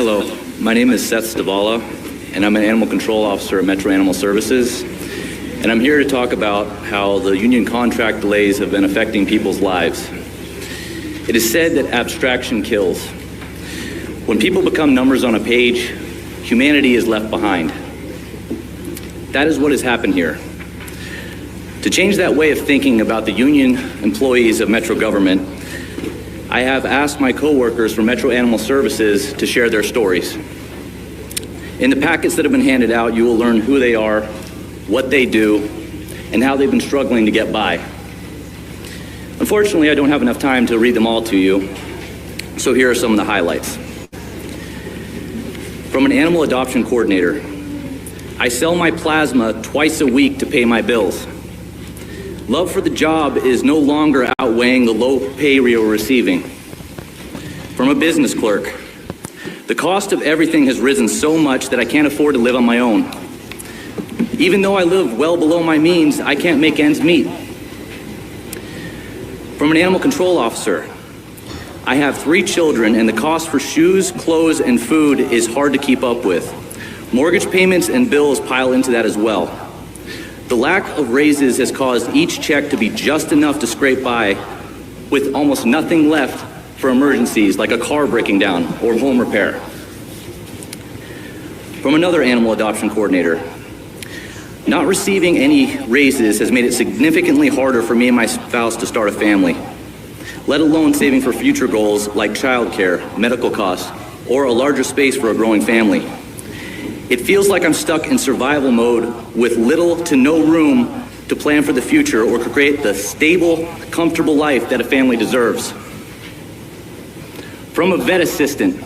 Hello, my name is Seth Stavala, and I'm an animal control officer at Metro Animal Services. And I'm here to talk about how the union contract delays have been affecting people's lives. It is said that abstraction kills. When people become numbers on a page, humanity is left behind. That is what has happened here. To change that way of thinking about the union employees of Metro government, I have asked my coworkers from Metro Animal Services to share their stories. In the packets that have been handed out, you will learn who they are, what they do, and how they've been struggling to get by. Unfortunately, I don't have enough time to read them all to you, so here are some of the highlights. From an animal adoption coordinator, I sell my plasma twice a week to pay my bills. Love for the job is no longer outweighing the low pay we are receiving. From a business clerk, the cost of everything has risen so much that I can't afford to live on my own. Even though I live well below my means, I can't make ends meet. From an animal control officer, I have 3 children and the cost for shoes, clothes, and food is hard to keep up with. Mortgage payments and bills pile into that as well. The lack of raises has caused each check to be just enough to scrape by with almost nothing left for emergencies like a car breaking down or home repair. From another animal adoption coordinator, not receiving any raises has made it significantly harder for me and my spouse to start a family, let alone saving for future goals like childcare, medical costs, or a larger space for a growing family. It feels like I'm stuck in survival mode with little to no room to plan for the future or create the stable, comfortable life that a family deserves. From a vet assistant,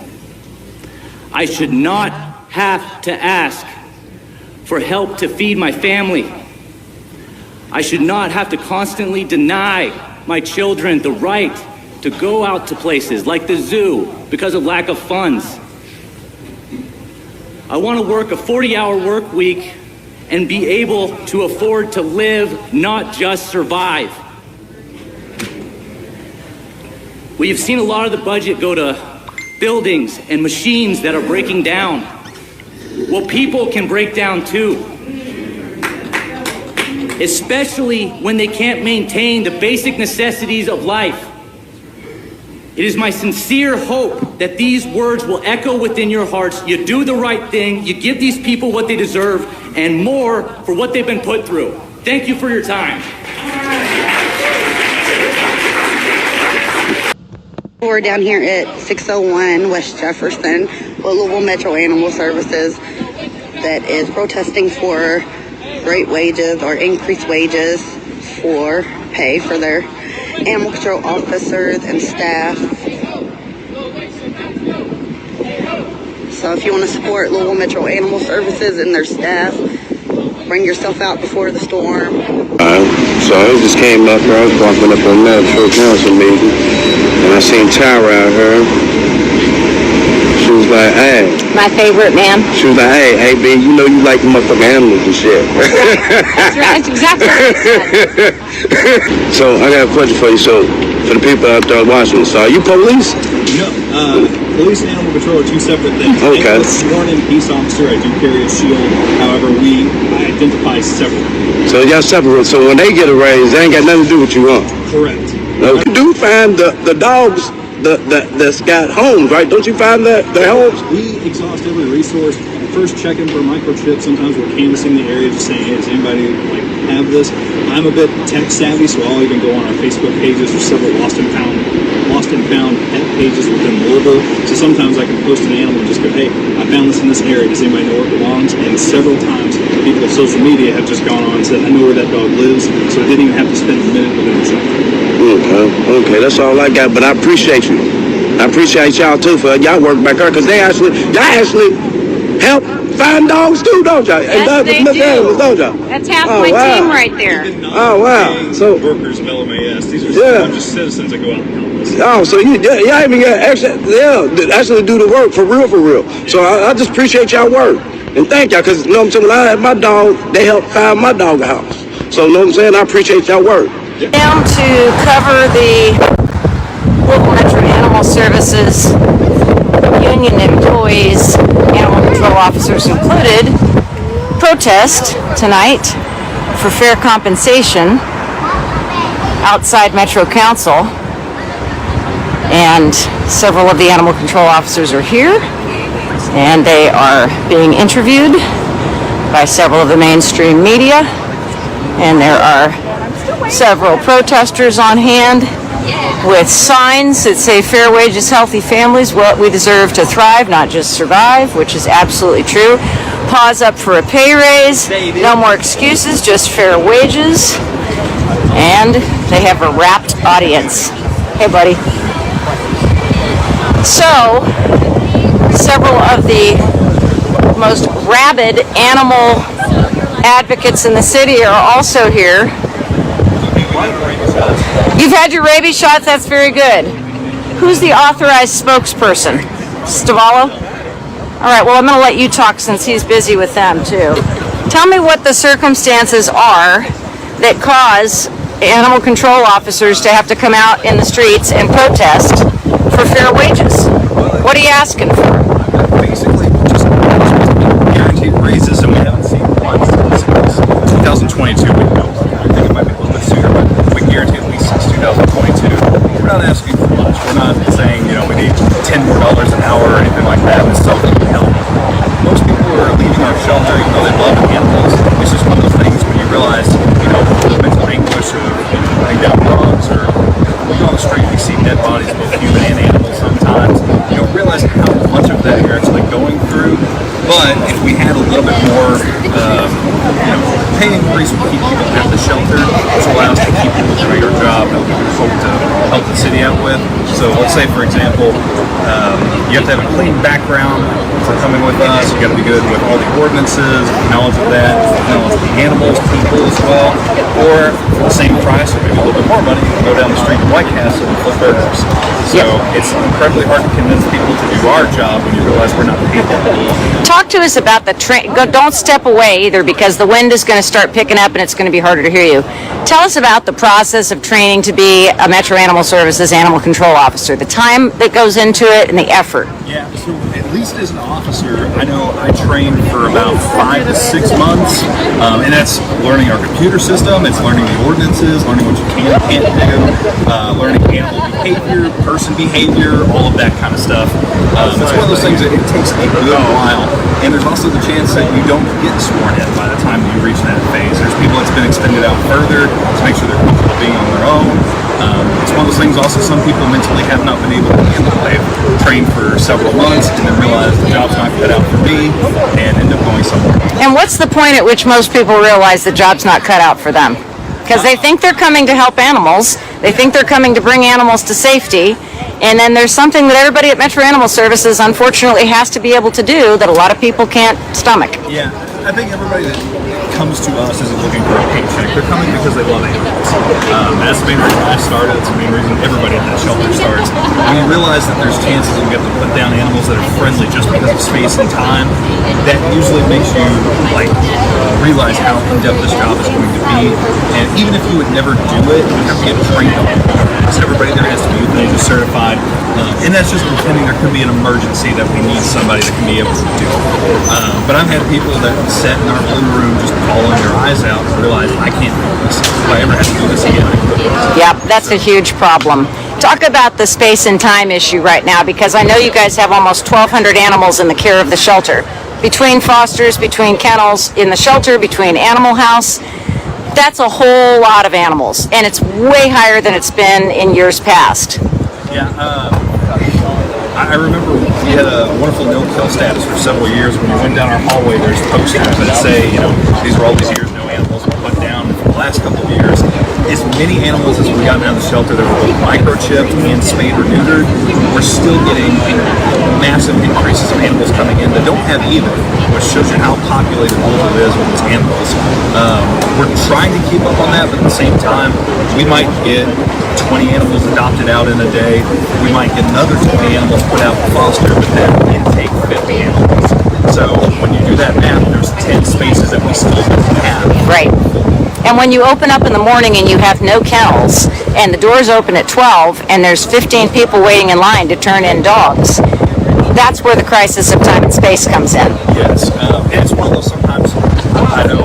I should not have to ask for help to feed my family. I should not have to constantly deny my children the right to go out to places like the zoo because of lack of funds. I want to work a 40-hour work week and be able to afford to live, not just survive. We've seen a lot of the budget go to buildings and machines that are breaking down. Well, people can break down too, especially when they can't maintain the basic necessities of life. It is my sincere hope that these words will echo within your hearts. You do the right thing, you give these people what they deserve, and more for what they've been put through. Thank you for your time. We're down here at 601 West Jefferson with Louisville Metro Animal Services that is protesting for great wages or increased wages for pay for their animal control officers and staff. So if you want to support Louisville Metro Animal Services and their staff, bring yourself out before the storm. So I just came up here, I was walking up on that Metro Council meeting, and I seen Tyra out here. She was like, hey. My favorite, ma'am. She was like, hey, B, you know you like the motherfucking animals and shit. That's right, that's exactly what I said. So I got a question for you. So for the people out there watching, so are you police? No, police and animal control are 2 separate things. Okay. I'm a sworn in peace officer. I do carry a shield. However, I identify separately. So y'all separate. So when they get a raise, they ain't got nothing to do with you, huh? Correct. You do find the dogs that's got homes, right? Don't you find that their homes? We exhaust every resource. First checking for microchips. Sometimes we're canvassing the area, just saying, hey, does anybody have this? I'm a bit tech savvy, so I'll even go on our Facebook pages. There's several lost and found pet pages within Louisville. So sometimes I can post an animal and just go, hey, I found this in this area. Does anybody know where it belongs? And several times, people of social media have just gone on and said, I know where that dog lives. So I didn't even have to spend a minute with it himself. Okay, that's all I got. But I appreciate you. I appreciate y'all too for y'all work back there, because y'all actually help find dogs too, don't y'all? Yes, they do. Animals, don't y'all? That's half my team right there. Oh, wow. So workers of LMAS. These are just citizens that go out and help us. Oh, so y'all even got actually do the work for real. So I just appreciate y'all work. And thank y'all, because, you know what I'm saying, when I had my dog, they helped find my dog a house. So, you know what I'm saying, I appreciate y'all work. Down to cover the Louisville Metro Animal Services union employees, animal control officers included, protest tonight for fair compensation outside Metro Council. And several of the animal control officers are here, and they are being interviewed by several of the mainstream media. And there are several protesters on hand with signs that say fair wages, healthy families, what we deserve to thrive, not just survive, which is absolutely true. Pause up for a pay raise, no more excuses, just fair wages. And they have a rapt audience. Hey, buddy. So, several of the most rabid animal advocates in the city are also here. You've had your rabies shots? That's very good. Who's the authorized spokesperson? Stavallo? All right, well, I'm going to let you talk since he's busy with them, too. Tell me what the circumstances are that cause animal control officers to have to come out in the streets and protest for fair wages. What are you asking for? Basically, just guaranteed raises, and we haven't seen one since 2022. We think it might be a little bit sooner, but we guarantee at least since 2022. We're not asking for much. We're not saying, we need $10 more an hour or anything like that. It's something to help. Most people are leaving our shelter, even though they love animals. It's just one of those things when you realize, the mental anguish of putting down dogs, or we go on the street, we see dead bodies, both human and animals sometimes. You don't realize how much of that you're actually going through. But if we had a little bit more, pay increase would keep people at the shelter, which allows us to keep people doing our job that we hope to help the city out with. So let's say, for example, you have to have a clean background for coming with us. You got to be good with all the ordinances, knowledge of that, knowledge of the animals, people as well. Or for the same price, or maybe a little bit more money, you can go down the street to White Castle and flip burgers. So it's incredibly hard to convince people to do our job when you realize we're not paid that. Talk to us about the don't step away either, because the wind is going to start picking up and it's going to be harder to hear you. Tell us about the process of training to be a Metro Animal Services animal control officer, the time that goes into it and the effort. Yeah, so at least as an officer, I know I trained for about 5 to 6 months, and that's learning our computer system, it's learning the ordinances, learning what you can and can't do, learning animal behavior, person behavior, all of that kind of stuff. It's one of those things that it takes a good while, and there's also the chance that you don't get sworn in by the time that you reach that phase. There's people that's been extended out further to make sure they're comfortable being on their own. It's one of those things also, some people mentally have not been able to handle. They've trained for several months and then realize the job's not cut out for me and end up going somewhere else. And what's the point at which most people realize the job's not cut out for them? Because they think they're coming to help animals, they think they're coming to bring animals to safety, and then there's something that everybody at Metro Animal Services unfortunately has to be able to do that a lot of people can't stomach. Yeah, I think everybody that comes to us isn't looking for a paycheck. They're coming because they love animals. That's the main reason I started. That's the main reason everybody at that shelter starts. When you realize that there's chances you get to put down animals that are friendly just because of space and time, that usually makes you realize how in-depth this job is going to be. And even if you would never do it, you have to get trained on it. Because everybody there has to be euthanasia certified. And that's just pretending there could be an emergency that we need somebody that can be able to do it. But I've had people that sat in our blue room just bawling their eyes out and realize, I can't do this. If I ever had to do this again, I couldn't. Yep, that's a huge problem. Talk about the space and time issue right now, because I know you guys have almost 1,200 animals in the care of the shelter. Between fosters, between kennels in the shelter, between Animal House, that's a whole lot of animals, and it's way higher than it's been in years past. Yeah, I remember we had a wonderful no-kill status for several years. When we went down our hallway, there's posters that say, these are all these years, no animals were put down. For the last couple of years, as many animals as we got down the shelter that were both microchipped and spayed or neutered, we're still getting massive increases of animals coming in that don't have either, which shows you how populated Louisville is with these animals. We're trying to keep up on that, but at the same time, we might get 20 animals adopted out in a day. We might get another 20 animals put out in foster, but then intake 50 animals. So when you do that math, there's 10 spaces that we still don't have. Right. And when you open up in the morning and you have no kennels, and the doors open at 12, and there's 15 people waiting in line to turn in dogs, That's where the crisis of time and space comes in. Yes, and it's one of those sometimes, I know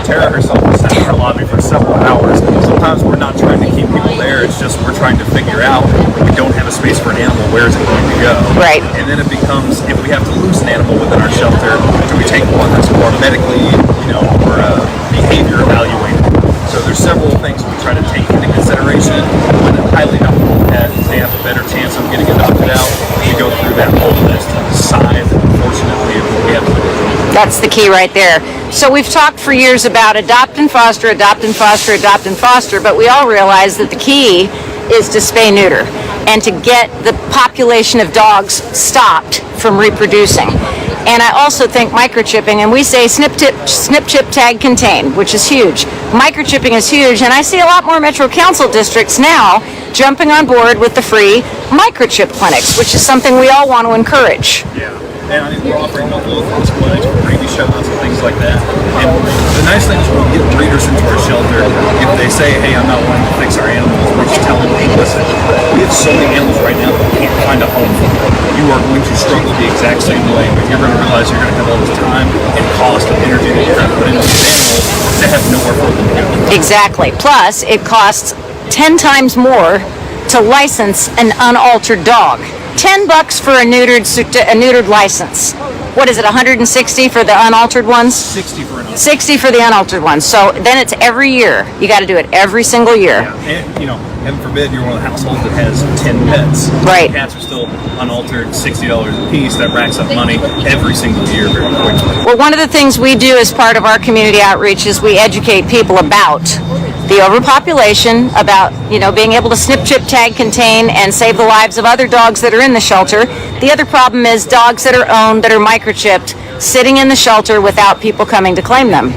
Tara herself has sat in our lobby for several hours. Sometimes we're not trying to keep people there, it's just we're trying to figure out if we don't have a space for an animal, where is it going to go? Right. And then it becomes, if we have to lose an animal within our shelter, do we take one that's more medically, or behavior evaluated? So there's several things we try to take into consideration. When a highly doubtful pet, they have a better chance of getting adopted out. We go through that whole list and decide, unfortunately, if we have to do. That's the key right there. So we've talked for years about adopt and foster, adopt and foster, adopt and foster, but we all realize that the key is to spay neuter and to get the population of dogs stopped from reproducing. And I also think microchipping, and we say snip, chip, tag, contain, which is huge. Microchipping is huge, and I see a lot more Metro Council districts now jumping on board with the free microchip clinics, which is something we all want to encourage. Yeah. And I mean, we're offering multiple health clinics for rabies shots and things like that. And the nice thing is when we get breeders into our shelter, if they say, hey, I'm not wanting to fix our animals, we just tell them, hey, listen, we have so many animals right now that we can't find a home for them. You are going to struggle the exact same way, but you're going to realize you're going to have all this time and cost and energy that you're going to put into these animals that have nowhere for them to go. Exactly. Plus, it costs 10 times more to license an unaltered dog. $10 for a neutered license. What is it, 160 for the unaltered ones? 60 for an unaltered. 60 for the unaltered ones. So then it's every year. You got to do it every single year. Yeah. And, heaven forbid you're one of the households that has 10 pets. Right. Cats are still unaltered, $60 a piece. That racks up money every single year very quickly. Well, one of the things we do as part of our community outreach is we educate people about the overpopulation, about being able to snip, chip, tag, contain, and save the lives of other dogs that are in the shelter. The other problem is dogs that are owned, that are microchipped, sitting in the shelter without people coming to claim them.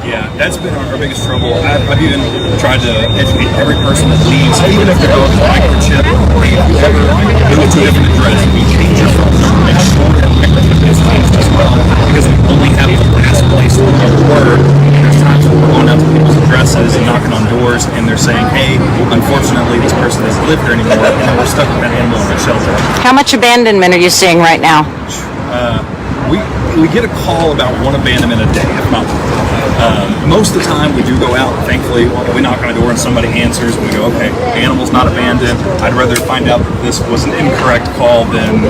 Yeah, that's been our biggest trouble. I've even tried to educate every person that leaves, even if their dog is microchipped, or if you ever move to a different address, we change your phone number, make sure that microchip is changed as well, because we only have the last place where we were. There's times when we're going out to people's addresses and knocking on doors, and they're saying, hey, unfortunately, this person doesn't live here anymore, and then we're stuck with that animal in our shelter. How much abandonment are you seeing right now? We get a call about one abandonment a day, if not more. Most of the time, we do go out. Thankfully, we knock on a door and somebody answers, and we go, okay, the animal's not abandoned. I'd rather find out that this was an incorrect call than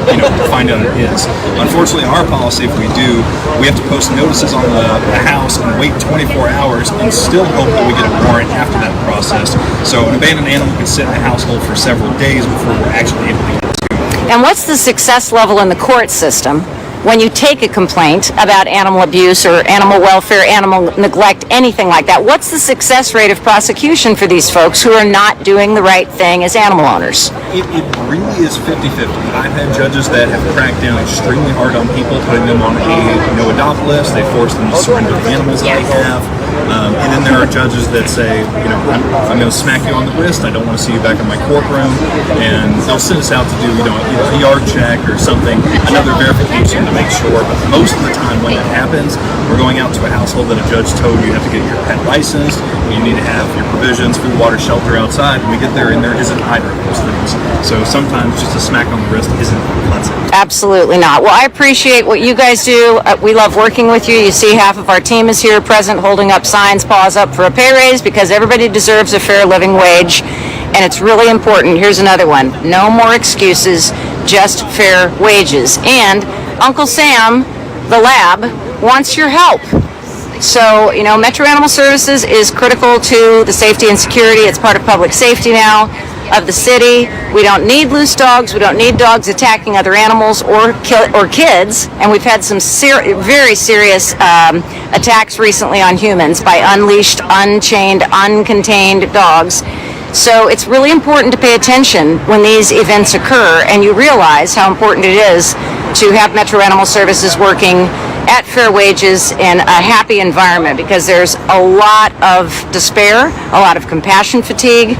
find out it is. Unfortunately, our policy, if we do, we have to post notices on the house and wait 24 hours and still hope that we get a warrant after that process. So an abandoned animal can sit in the household for several days before we're actually able to get it to. And what's the success level in the court system when you take a complaint about animal abuse or animal welfare, animal neglect, anything like that? What's the success rate of prosecution for these folks who are not doing the right thing as animal owners? It really is 50-50. I've had judges that have cracked down extremely hard on people, putting them on a no-adopt list. They force them to surrender the animals that they have. And then there are judges that say, I'm going to smack you on the wrist. I don't want to see you back in my courtroom. And they'll send us out to do, either a yard check or something, another verification to make sure. But most of the time when that happens, we're going out to a household that a judge told you have to get your pet licensed, you need to have your provisions, food, water, shelter outside. And we get there and there isn't either of those things. So sometimes just a smack on the wrist isn't the concept. Absolutely not. Well, I appreciate what you guys do. We love working with you. You see half of our team is here present holding up signs, paws up for a pay raise, because everybody deserves a fair living wage. And it's really important. Here's another one. No more excuses, just fair wages. And Uncle Sam, the lab, wants your help. So, Metro Animal Services is critical to the safety and security. It's part of public safety now of the city. We don't need loose dogs. We don't need dogs attacking other animals or kids. And we've had some very serious attacks recently on humans by unleashed, unchained, uncontained dogs. So it's really important to pay attention when these events occur, and you realize how important it is to have Metro Animal Services working at fair wages in a happy environment, because there's a lot of despair, a lot of compassion fatigue,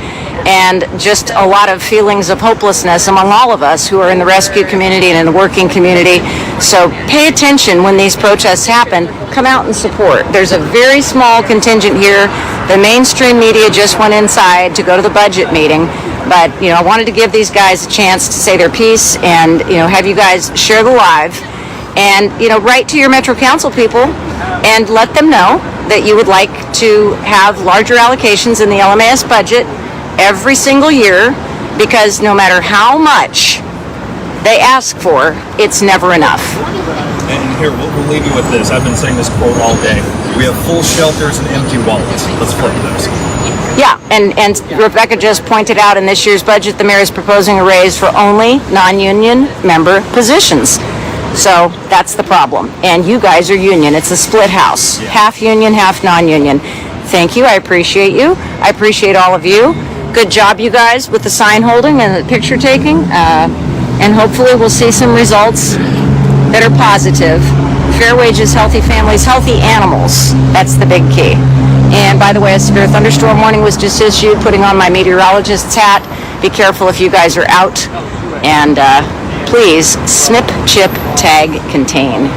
and just a lot of feelings of hopelessness among all of us who are in the rescue community and in the working community. So pay attention when these protests happen. Come out and support. There's a very small contingent here. The mainstream media just went inside to go to the budget meeting. But, I wanted to give these guys a chance to say their piece and, have you guys share the live. And, write to your Metro Council people and let them know that you would like to have larger allocations in the LMAS budget every single year, because no matter how much they ask for, it's never enough. And here, we'll leave you with this. I've been saying this quote all day. We have full shelters and empty wallets. Let's flip those. Yeah, and Rebecca just pointed out in this year's budget, the mayor is proposing a raise for only non-union member positions. So that's the problem. And you guys are union. It's a split house. Yeah. Half union, half non-union. Thank you. I appreciate you. I appreciate all of you. Good job, you guys, with the sign holding and the picture taking. And hopefully we'll see some results that are positive. Fair wages, healthy families, healthy animals. That's the big key. And by the way, a severe thunderstorm warning was just issued, putting on my meteorologist's hat. Be careful if you guys are out. And please snip, chip, tag, contain.